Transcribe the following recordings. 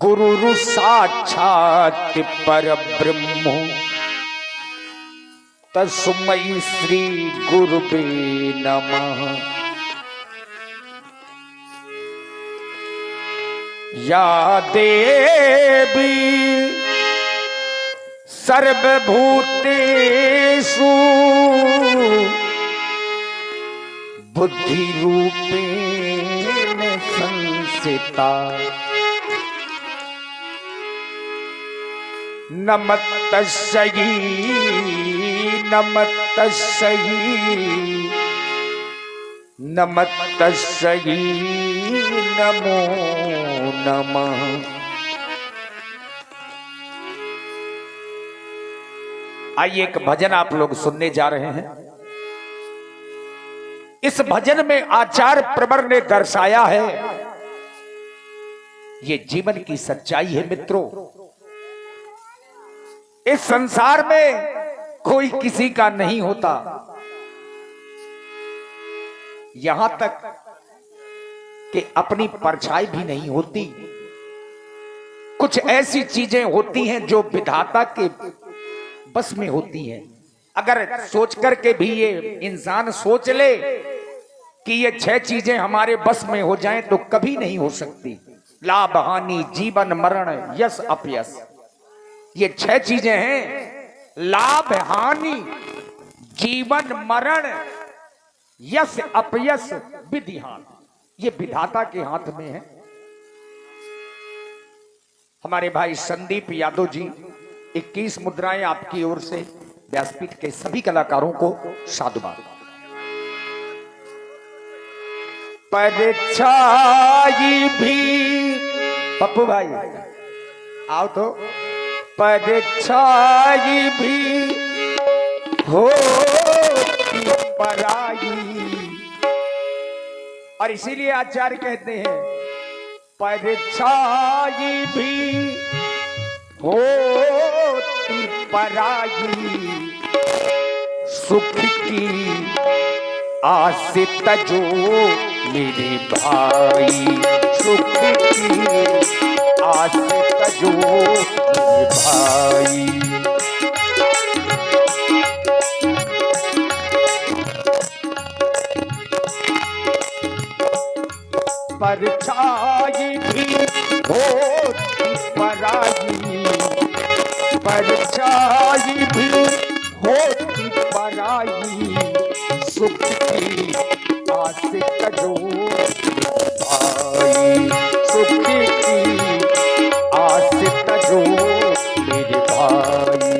गुरु साक्षात् परब्रह्म तस्मै श्री गुरुवे नमः। या देवी सर्वभूतेषु बुद्धि रूपेण संस्थिता नमस्तस्यै नमस्तस्यै नमस्तस्यै नमो नमः। आइए एक भजन आप लोग सुनने जा रहे हैं। इस भजन में आचार्य प्रवर ने दर्शाया है, ये जीवन की सच्चाई है मित्रों। इस संसार में कोई किसी का नहीं होता, यहां तक कि अपनी परछाई भी नहीं होती। कुछ ऐसी चीजें होती हैं जो विधाता के बस में होती हैं। अगर सोच करके भी ये इंसान सोच ले कि ये 6 चीजें हमारे बस में हो जाएं तो कभी नहीं हो सकती। लाभ हानि जीवन मरण यश अपयश, ये 6 चीजें हैं। लाभ हानि जीवन मरण यश अपयश विधिहान, ये विधाता के हाथ में है। हमारे भाई संदीप यादव जी 21 मुद्राएं आपकी ओर से व्यासपीठ के सभी कलाकारों को साधुवाद। परछाई भी पप्पू भाई आओ तो, परछाई भी हो पराई, और इसीलिए आचार्य कहते हैं परछाई भी होती पराई, सुख की आस तजो मेरे भाई, सुख की आस तजो मेरे भाई। परछाई भी होती पराई, परछाई भी होती पराई, सुख की आस तजो भाई, सुख की आस तजो मेरे भाई।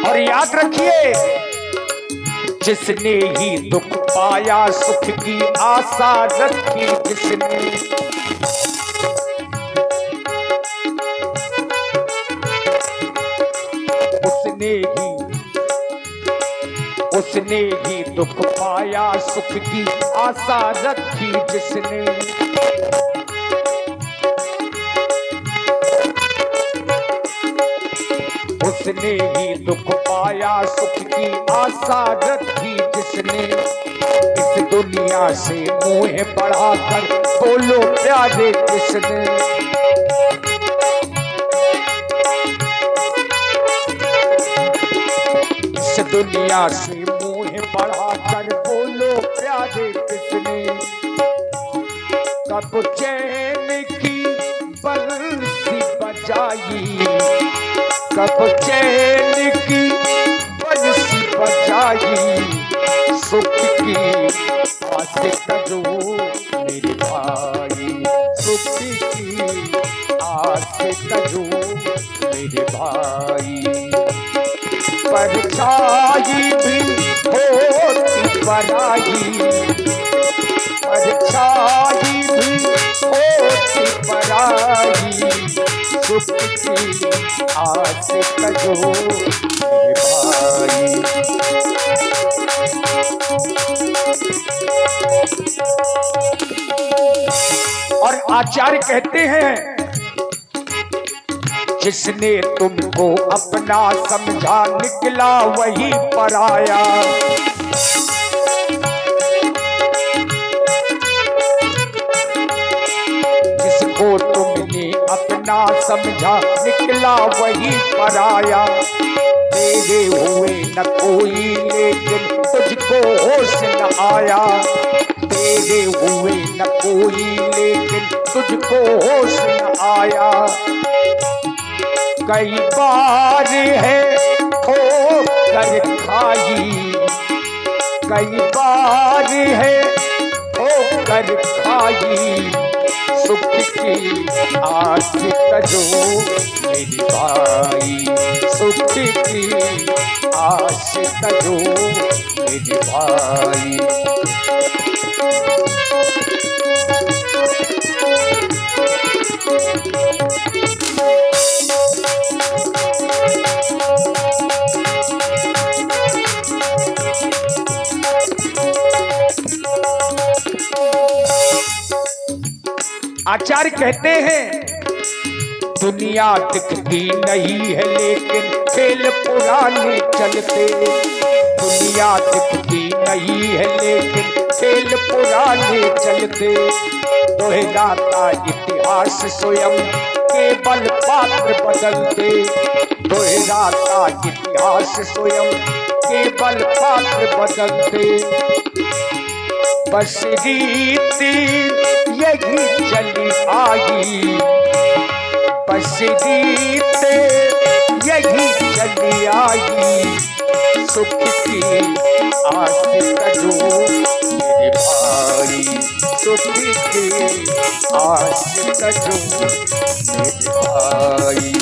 और याद रखिए, जिसने ही दुख पाया सुख की आशा रखी, जिसने उसने ही दुख पाया सुख की आशा रखी, जिसने उसने ही दुख पाया सुख की आशा रखी, जिसने इस दुनिया से मोह बढ़ाकर बोलो प्यारे किसने, इस दुनिया से मोह बढ़ाकर बोलो प्यारे किसने। कब चैन की बंसी बजाई, कब चैन की बंसी बजाई, सुख की आस तजो मेरे भाई, सुख की आस तजो मेरे भाई। परछाई भी होती पराई, परछाई भी होती पराई, सुख की आस तजो मेरे भाई। और आचार्य कहते हैं जिसने तुमको अपना समझा निकला वही पराया। जिसको तुमने अपना समझा निकला वही पराया। तेरे हुए न कोई लेकिन तुझको होश न आया। तेरे हुए न कोई लेकिन तुझको होश न आया। कई बार है ठोकर खाई, कई बार है ठोकर खाई। सुख की आस तजो मेरी भाई, सुख की आस तजो मेरी भाई। आचार्य कहते हैं दुनिया दिखती नहीं है लेकिन खेल पुराने चलते। दुनिया दिखती नहीं है लेकिन खेल पुराने चलते। दोहराता इतिहास स्वयं केवल पात्र बदलते। दोहराता इतिहास स्वयं केवल पात्र बदलते। बस रीति यही चली आई, बस रीत यही चली आई। सुख की आस तजो मेरे भाई, सुख की आस तजो मेरे भाई,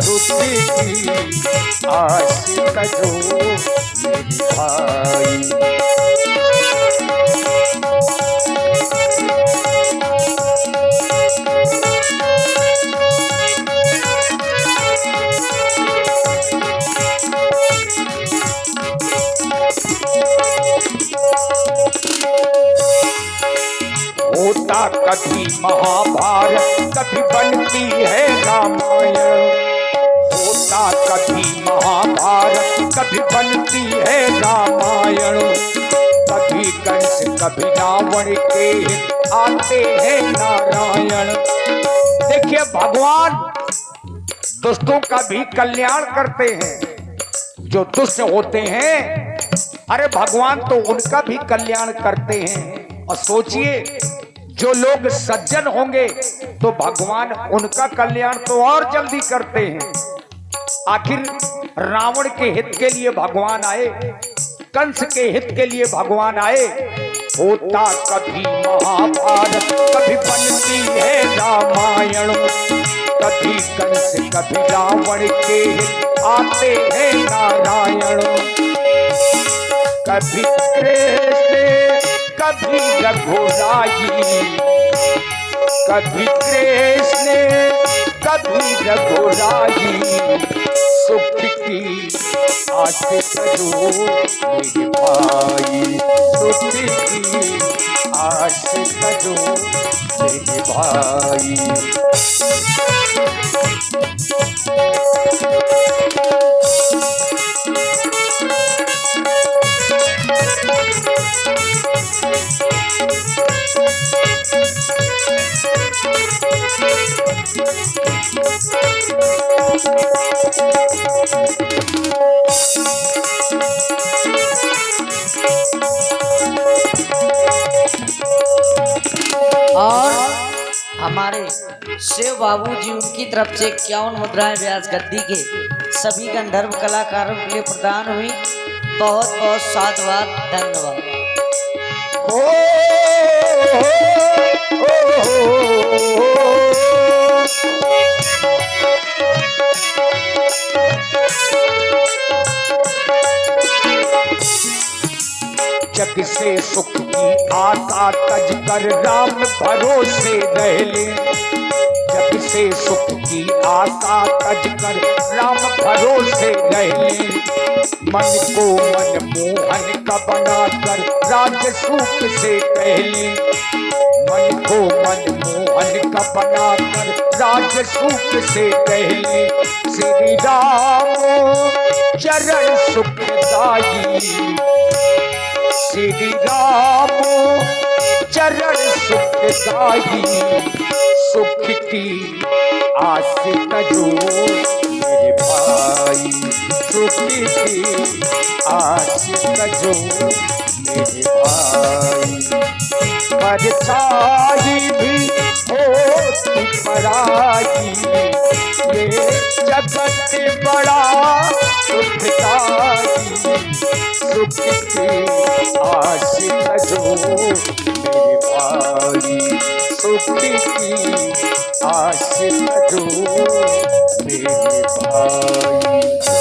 सुख की आस तजो मेरे भाई। होता कभी महाभारत कभी बनती है रामायण। होता कभी महाभारत कभी बनती है रामायण। कभी कंस कभी रावण के आते हैं नारायण। देखिए भगवान दुष्टों का भी कल्याण करते हैं। जो दुष्ट होते हैं अरे भगवान तो उनका भी कल्याण करते हैं। और सोचिए जो लोग सज्जन होंगे तो भगवान उनका कल्याण तो और जल्दी करते हैं। आखिर रावण के हित के लिए भगवान आए, कंस के हित के लिए भगवान आए। होता कभी महाभारत कभी बनती है रामायण। कभी कंस कभी रावण के हित आते हैं नारायण। कभी कृष्ण कभी रघुराई, कभी कृष्ण कभी रघुराई। सुख की आस तजो मेरे भाई, सुख की आस तजो मेरे भाई। और हमारे शिव बाबू जी उनकी तरफ से 51 मुद्राएं व्यास गद्दी के सभी गंधर्व कलाकारों के लिए प्रदान हुई। बहुत बहुत साधुवाद, धन्यवाद। जग से सुख की आशा तज कर राम भरोसे रहले। जग से सुख की आशा तज कर राम भरोसे रहले। मन को मन मोहन का बना कर राज सुख से कहले। मन को मनमोहन का बनाकर राजसूप से कहले श्री राम चरण सुखदाई। श्री राम चरण सुखदाई, सुख की आस तजो मेरे भाई, सुख की आस तजो मेरे भाई। परछाई भी होती पराई, ये जगत बड़ा सुखदाई, सुख की आस तजो मेरे भाई, सुख की आस तजो मेरे भाई।